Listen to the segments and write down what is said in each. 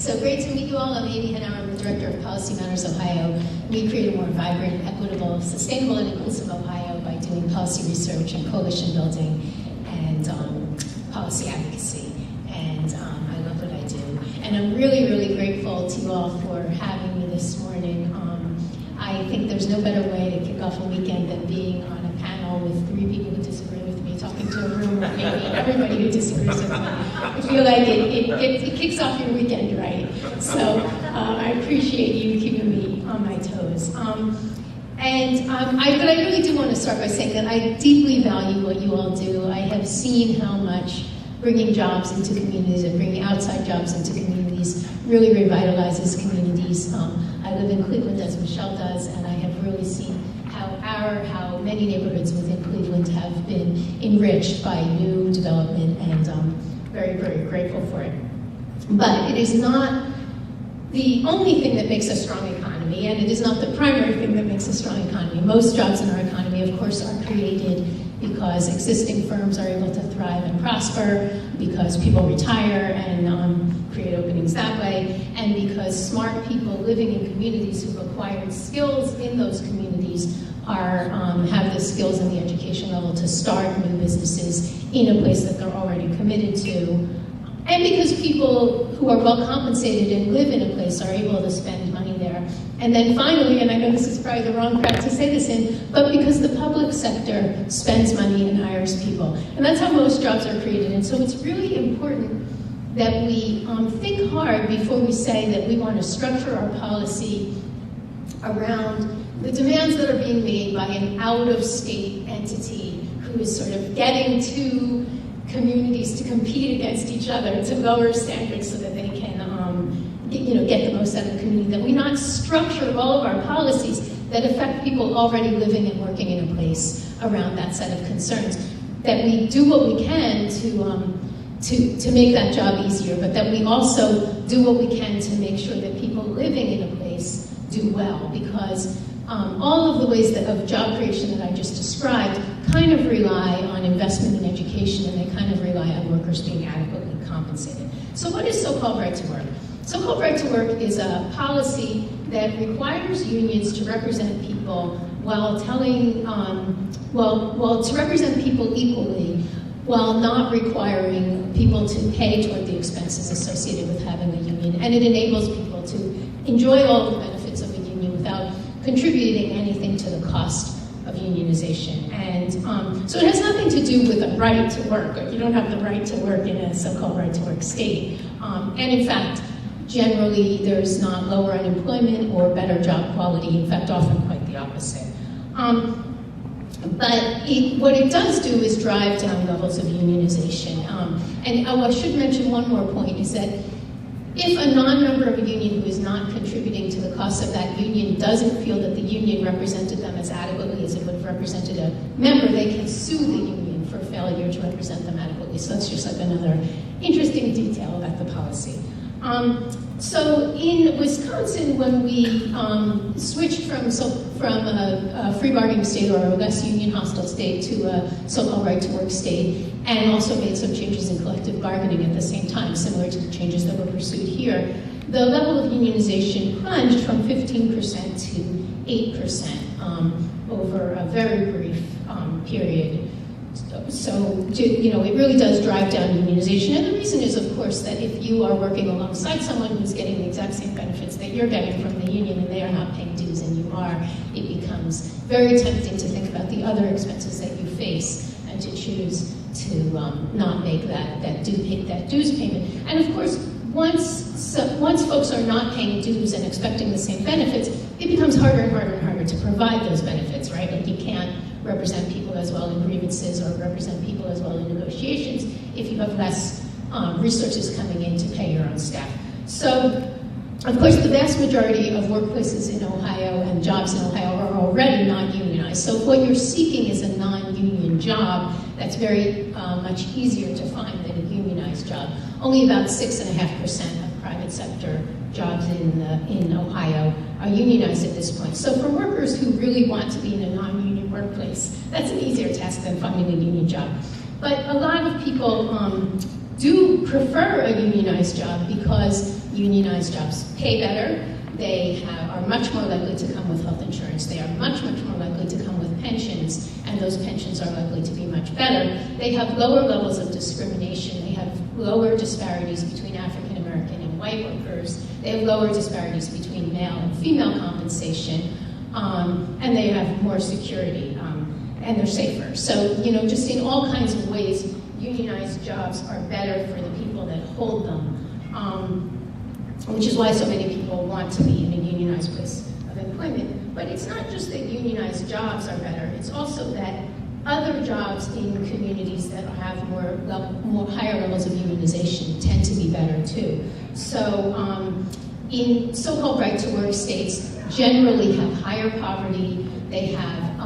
So great to meet you all. I'm Amy Henauer. I'm the Director of Policy Matters Ohio. We create a more vibrant, equitable, sustainable, and inclusive Ohio by doing policy research and coalition building and policy advocacy. And I love what I do. And I'm really, really grateful to you all for having me this morning. I think there's no better way to kick off a weekend than being on a panel with 3 people who disagree with me, talking to a room of maybe everybody who disagrees with me. I feel like it kicks off your weekend, right? So I appreciate you keeping me on my toes. But I really do want to start by saying that I deeply value what you all do. I have seen how much bringing jobs into communities and bringing outside jobs into communities really revitalizes communities. I live in Cleveland, as Michelle does, and I have really seen how many neighborhoods within Cleveland have been enriched by new development, and very, very grateful for it. But it is not the only thing that makes a strong economy, and it is not the primary thing that makes a strong economy. Most jobs in our economy, of course, are created because existing firms are able to thrive and prosper, because people retire and create openings that way, and because smart people living in communities who've acquired skills in those communities have the skills and the education level to start new businesses in a place that they're already committed to. And because people who are well compensated and live in a place are able to spend money there. And then finally, and I know this is probably the wrong crowd to say this in, but because the public sector spends money and hires people. And that's how most jobs are created. And so it's really important that we think hard before we say that we want to structure our policy around the demands that are being made by an out-of-state entity who is sort of getting to communities to compete against each other to lower standards so that they can get the most out of the community. That we not structure all of our policies that affect people already living and working in a place around that set of concerns. That we do what we can to make that job easier, but that we also do what we can to make sure that people living in a place do well, because all of the ways of job creation that I just described kind of rely on investment in education, and they kind of rely on workers being adequately compensated. So what is so-called right to work? So-called right to work is a policy that requires unions to represent people while to represent people equally, while not requiring people to pay toward the expenses associated with having a union. And it enables people to enjoy all the benefits of a union without contributing anything to the cost of unionization. And so it has nothing to do with a right to work. You don't have the right to work in a so-called right to work state. And in fact, generally there's not lower unemployment or better job quality. In fact, often quite the opposite. But what it does do is drive down levels of unionization. I should mention one more point, is that if a non-member of a union who is not contributing to the cost of that union doesn't feel that the union represented them as adequately as it would have represented a member, they can sue the union for failure to represent them adequately. So that's just like another interesting detail about the policy. So in Wisconsin, when we switched from a free bargaining state or a less union hostile state to a so-called right to work state, and also made some changes in collective bargaining at the same time, similar to the changes that were pursued here, the level of unionization plunged from 15% to 8% over a very brief period. So, it really does drive down unionization. And the reason is, of course, that if you are working alongside someone who's getting the exact same benefits that you're getting from the union and they are not paying dues and you are, it becomes very tempting to think about the other expenses that you face and to choose to not make that dues payment. And of course, once folks are not paying dues and expecting the same benefits, it becomes harder and harder and harder to provide those benefits, right? Like you can't represent people as well in grievances or represent people as well in negotiations if you have less resources coming in to pay your own staff. So, of course, the vast majority of workplaces in Ohio and jobs in Ohio are already non-unionized. So if what you're seeking is a non-union job, that's very much easier to find than a unionized job. Only about 6.5% of private sector jobs in Ohio are unionized at this point. So for workers who really want to be in a non-union workplace, that's an easier task than finding a union job. But a lot of people do prefer a unionized job because unionized jobs pay better. They are much more likely to come with health insurance. They are much, much more likely to come with pensions, and those pensions are likely to be much better. They have lower levels of discrimination. They have lower disparities between African American and white workers. They have lower disparities between male and female compensation, and they have more security, and they're safer. So, just in all kinds of ways, unionized jobs are better for the people that hold them. Which is why so many people want to be in a unionized place of employment. But it's not just that unionized jobs are better, it's also that other jobs in communities that have more higher levels of unionization tend to be better too. So in so-called right-to-work states, generally have higher poverty, they have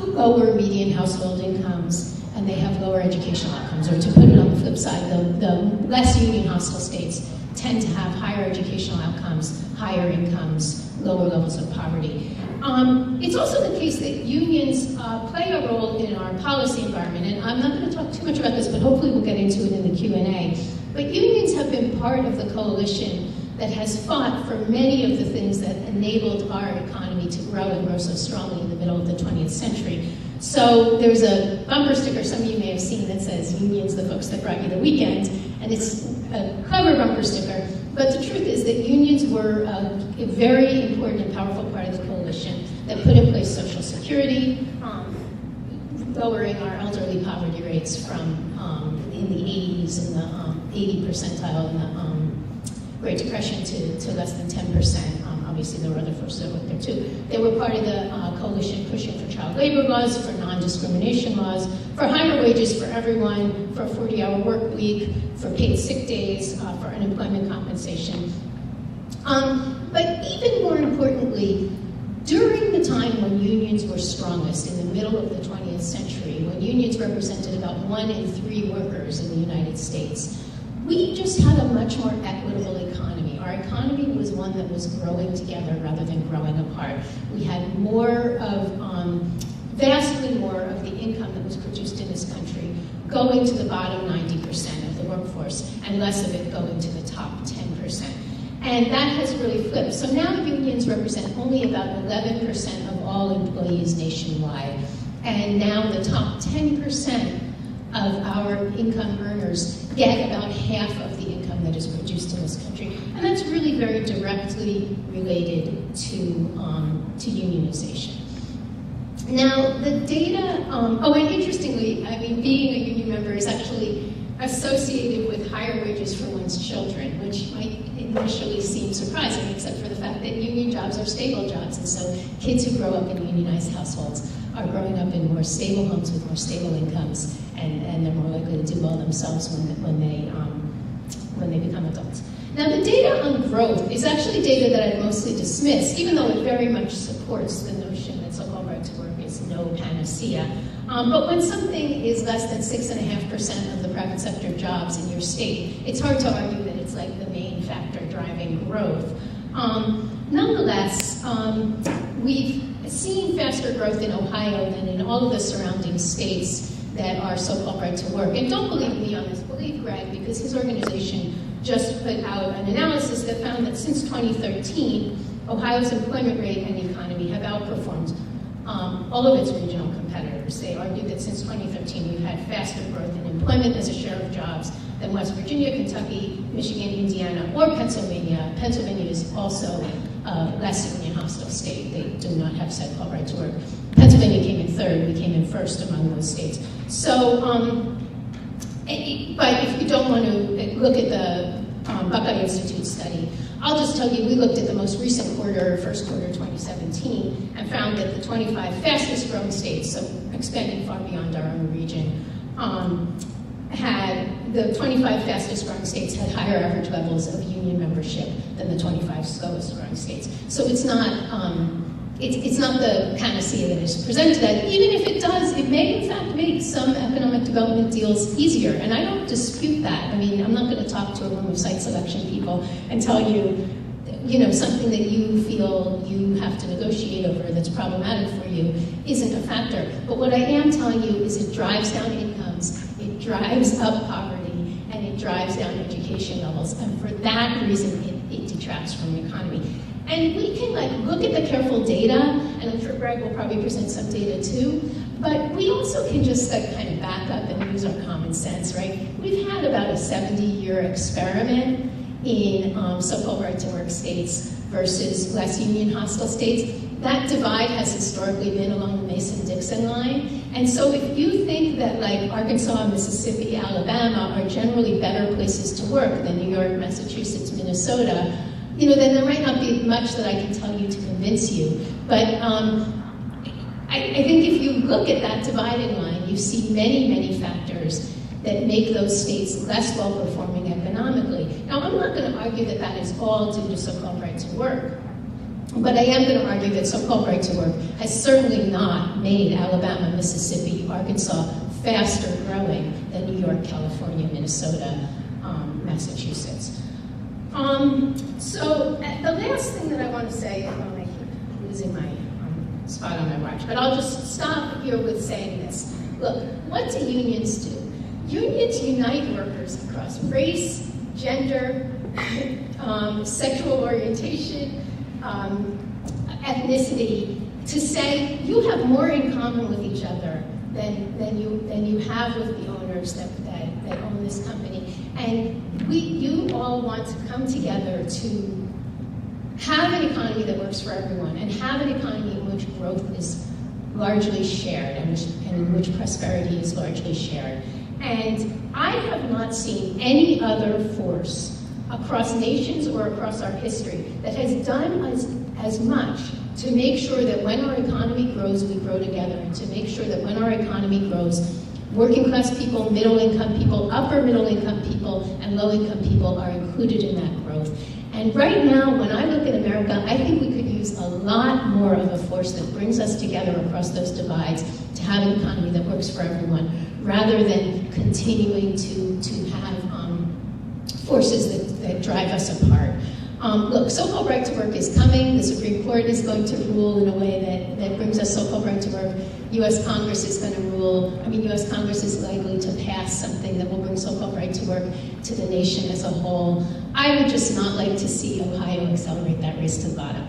lower median household incomes, and they have lower educational outcomes. Or to put it on the flip side, the less union hostile states tend to have higher educational outcomes, higher incomes, lower levels of poverty. It's also the case that unions play a role in our policy environment, and I'm not going to talk too much about this, but hopefully we'll get into it in the Q&A. But unions have been part of the coalition that has fought for many of the things that enabled our economy to grow and grow so strongly in the middle of the 20th century. So there's a bumper sticker some of you may have seen that says, "Unions, the folks that brought you the weekend," and it's a clever bumper sticker, but the truth is that unions were a very important and powerful part of the coalition that put in place Social Security, lowering our elderly poverty rates from in the 80s, in the 80 percentile in the Great Depression to less than 10%. Obviously, there were other forces that worked there too. They were part of the coalition pushing for child labor laws, for non-discrimination laws, for higher wages for everyone, for a 40-hour work week, for paid sick days, for unemployment compensation. But even more importantly, during the time when unions were strongest, in the middle of the 20th century, when unions represented about 1 in 3 workers in the United States, we just had a much more equitable economy. Our economy was one that was growing together rather than growing apart. We had more of, vastly more of the income that was produced in this country going to the bottom 90% of the workforce, and less of it going to the top 10%. And that has really flipped. So now unions represent only about 11% of all employees nationwide. And now the top 10% of our income earners get about half of the income that is produced in this country. And that's really very directly related to unionization. Now, the data, and interestingly, I mean, being a union member is actually associated with higher wages for one's children, which might initially seem surprising, except for the fact that union jobs are stable jobs. And so kids who grow up in unionized households are growing up in more stable homes with more stable incomes, and they're more likely to do well themselves when they become adults. Now, the data on growth is actually data that I'd mostly dismiss, even though it very much supports the notion that so-called right to work is no panacea. But when something is less than 6.5% of the private sector jobs in your state, it's hard to argue that it's like the main factor driving growth. Nonetheless, we've seen faster growth in Ohio than in all of the surrounding states that are so-called right to work. And don't believe me on this, believe Greg, because his organization just put out an analysis that found that since 2013, Ohio's employment rate and economy have outperformed all of its regional competitors. They argued that since 2013, we've had faster growth in employment as a share of jobs than West Virginia, Kentucky, Michigan, Indiana, or Pennsylvania. Pennsylvania is also less union hostile state. They do not have so-called right to work. Pennsylvania came in third. We came in first among those states. So, but if you don't want to look at the Buckeye Institute study, I'll just tell you, we looked at the most recent quarter, first quarter 2017, and found that the 25 fastest growing states, so expanding far beyond our own region, had the 25 fastest growing states had higher average levels of union membership than the 25 slowest growing states. So it's not the panacea that is presented as. Even if it does, it may in fact make some economic development deals easier, and I don't dispute that. I mean, I'm not going to talk to a room of site selection people and tell you, something that you feel you have to negotiate over that's problematic for you isn't a factor. But what I am telling you is it drives down incomes, it drives up poverty, and it it drives down education levels, and for that reason, it detracts from the economy. And we can look at the careful data, and I'm sure Greg will probably present some data too, but we also can just kind of back up and use our common sense, right? We've had about a 70-year experiment in so-called right-to-work states versus less union hostile states. That divide has historically been along the Mason-Dixon line. And so if you think that Arkansas, Mississippi, Alabama are generally better places to work than New York, Massachusetts, Minnesota, then there might not be much that I can tell you to convince you. But I think if you look at that dividing line, you see many, many factors that make those states less well-performing economically. Now, I'm not going to argue that that is all due to so-called right to work, but I am going to argue that so-called right to work has certainly not made Alabama, Mississippi, Arkansas faster growing than New York, California, Minnesota, Massachusetts. So the last thing that I want to say, I keep losing my spot on my watch, but I'll just stop here with saying this. Look, what do unions do? Unions unite workers across race, gender, sexual orientation, ethnicity, to say you have more in common with each other than you have with the owners that own this company. And you all want to come together to have an economy that works for everyone, and have an economy in which growth is largely shared, and in which prosperity is largely shared. And I have not seen any other force across nations or across our history that has done as much to make sure that when our economy grows, we grow together, and to make sure that when our economy grows, working class people, middle income people, upper middle income people, and low income people are included in that growth. And right now, when I look at America, I think we could use a lot more of a force that brings us together across those divides to have an economy that works for everyone, rather than continuing to have forces that drive us apart. Look, so-called right to work is coming. The Supreme Court is going to rule in a way that brings us so-called right to work. U.S. Congress is going to rule. U.S. Congress is likely to pass something that will bring so-called right to work to the nation as a whole. I would just not like to see Ohio accelerate that race to the bottom.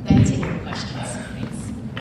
Back to your questions.